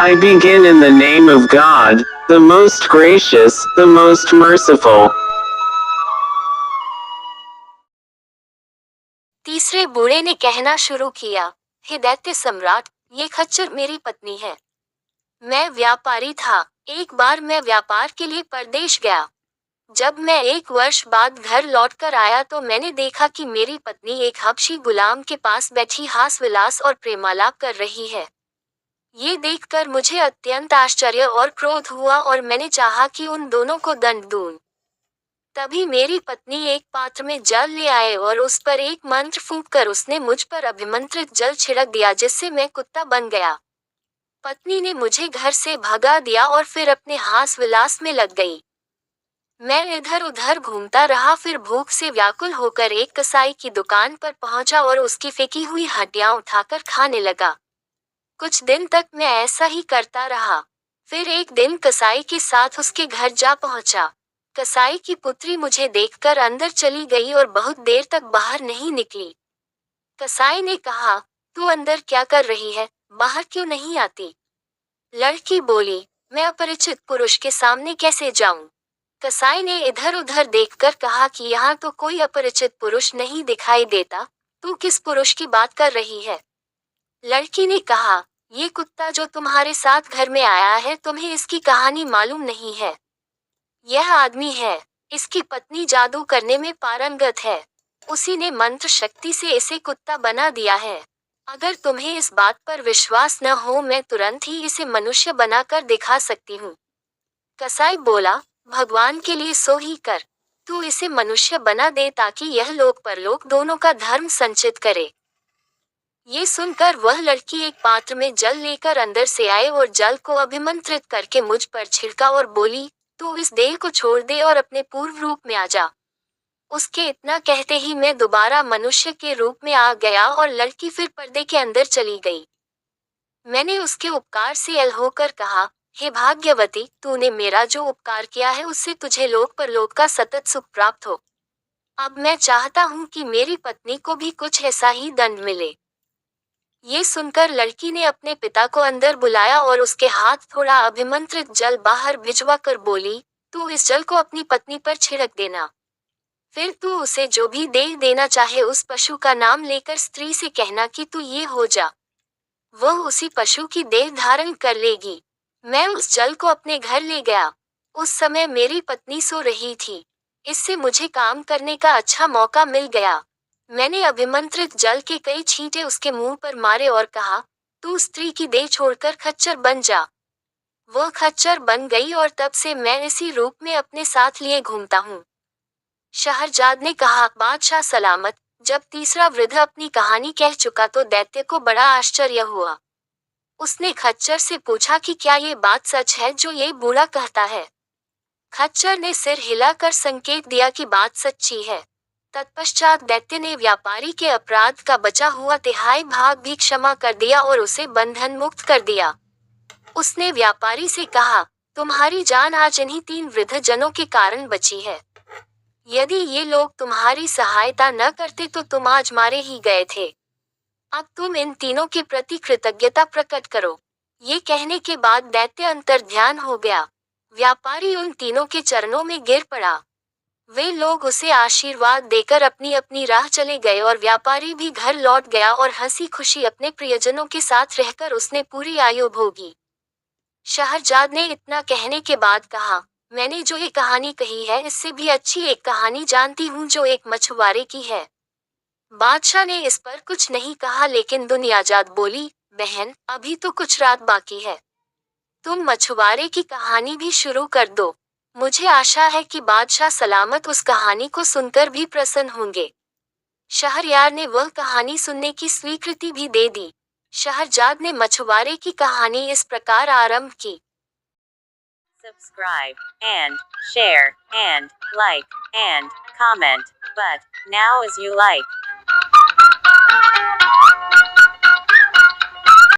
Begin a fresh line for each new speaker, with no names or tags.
I begin in the name of God, the most gracious, the most merciful.
तीसरे बूढ़े ने कहना शुरू किया, हे दैत्य सम्राट, ये खच्चर मेरी पत्नी है। मैं व्यापारी था। एक बार मैं व्यापार के लिए परदेश गया। जब मैं 1 वर्ष बाद घर लौटकर आया तो मैंने देखा कि मेरी पत्नी एक हबशी गुलाम के पास बैठी हास विलास और प्रेमालाप कर रही है। ये देखकर मुझे अत्यंत आश्चर्य और क्रोध हुआ और मैंने चाहा कि उन दोनों को दंड दूं। तभी मेरी पत्नी एक पात्र में जल ले आए और उस पर एक मंत्र फूंककर उसने मुझ पर अभिमंत्रित जल छिड़क दिया, जिससे मैं कुत्ता बन गया। पत्नी ने मुझे घर से भगा दिया और फिर अपने हास विलास में लग गई। मैं इधर उधर घूमता रहा, फिर भूख से व्याकुल होकर एक कसाई की दुकान पर पहुंचा और उसकी फेंकी हुई हड्डियां उठाकर खाने लगा। कुछ दिन तक मैं ऐसा ही करता रहा। फिर एक दिन कसाई के साथ उसके घर जा पहुंचा। कसाई की पुत्री मुझे देखकर अंदर चली गई और बहुत देर तक बाहर नहीं निकली। कसाई ने कहा, तू अंदर क्या कर रही है, बाहर क्यों नहीं आती? लड़की बोली, मैं अपरिचित पुरुष के सामने कैसे जाऊं? कसाई ने इधर उधर देखकर कहा कि यहाँ तो कोई अपरिचित पुरुष नहीं दिखाई देता, तू किस पुरुष की बात कर रही है? लड़की ने कहा, ये कुत्ता जो तुम्हारे साथ घर में आया है, तुम्हें इसकी कहानी मालूम नहीं है। यह आदमी है। इसकी पत्नी जादू करने में पारंगत है। उसी ने मंत्र शक्ति से इसे कुत्ता बना दिया है। अगर तुम्हें इस बात पर विश्वास न हो, मैं तुरंत ही इसे मनुष्य बनाकर दिखा सकती हूँ। कसाई बोला, भगवान के लिए सो ही कर। तू इसे मनुष्य बना दे ताकि यह लोक परलोक दोनों का धर्म संचित करे। ये सुनकर वह लड़की एक पात्र में जल लेकर अंदर से आए और जल को अभिमंत्रित करके मुझ पर छिड़का और बोली, तू इस देह को छोड़ दे और अपने पूर्व रूप में आ जा। उसके इतना कहते ही मैं दोबारा मनुष्य के रूप में आ गया और लड़की फिर पर्दे के अंदर चली गई। मैंने उसके उपकार से अल होकर कहा, हे भाग्यवती, तूने मेरा जो उपकार किया है उससे तुझे लोक परलोक का सतत सुख प्राप्त हो। अब मैं चाहता हूँ कि मेरी पत्नी को भी कुछ ऐसा ही दंड मिले। ये सुनकर लड़की ने अपने पिता को अंदर बुलाया और उसके हाथ थोड़ा अभिमंत्रित जल बाहर भिजवा कर बोली, तू इस जल को अपनी पत्नी पर छिड़क देना। फिर तू उसे जो भी देह देना चाहे उस पशु का नाम लेकर स्त्री से कहना कि तू ये हो जा। वह उसी पशु की देह धारण कर लेगी। मैं उस जल को अपने घर ले गया। उस समय मेरी पत्नी सो रही थी। इससे मुझे काम करने का अच्छा मौका मिल गया। मैंने अभिमंत्रित जल के कई छींटे उसके मुंह पर मारे और कहा, तू स्त्री की देह छोड़कर खच्चर बन जा। वह खच्चर बन गई और तब से मैं इसी रूप में अपने साथ लिए घूमता हूँ। शहरजाद ने कहा, बादशाह सलामत। जब तीसरा वृद्ध अपनी कहानी कह चुका तो दैत्य को बड़ा आश्चर्य हुआ। उसने खच्चर से पूछा कि क्या ये बात सच है जो ये बूढ़ा कहता है? खच्चर ने सिर हिलाकर संकेत दिया कि बात सच्ची है। तत्पश्चात दैत्य ने व्यापारी के अपराध का बचा हुआ तिहाई भाग भी क्षमा कर दिया और उसे बंधन मुक्त कर दिया। उसने व्यापारी से कहा, तुम्हारी जान आज इन्हीं 3 वृद्ध जनों के कारण बची है। यदि ये लोग तुम्हारी सहायता न करते तो तुम आज मारे ही गए थे। अब तुम इन तीनों के प्रति कृतज्ञता प्रकट करो। ये कहने के बाद दैत्य अंतर्ध्यान हो गया। व्यापारी उन तीनों के चरणों में गिर पड़ा। वे लोग उसे आशीर्वाद देकर अपनी अपनी राह चले गए और व्यापारी भी घर लौट गया और हंसी खुशी अपने प्रियजनों के साथ रहकर उसने पूरी आयु भोगी। शहरजाद ने इतना कहने के बाद कहा, मैंने जो ये कहानी कही है इससे भी अच्छी एक कहानी जानती हूँ जो एक मछुआरे की है। बादशाह ने इस पर कुछ नहीं कहा, लेकिन दुनियाजाद बोली, बहन, अभी तो कुछ रात बाकी है। तुम मछुआरे की कहानी भी शुरू कर दो। मुझे आशा है कि बादशाह सलामत उस कहानी को सुनकर भी प्रसन्न होंगे। शहरयार ने वह कहानी सुनने की स्वीकृति भी दे दी। शहरजाद ने मछुआरे की कहानी इस प्रकार आरंभ की।
Subscribe and share and like and comment, but now as you like.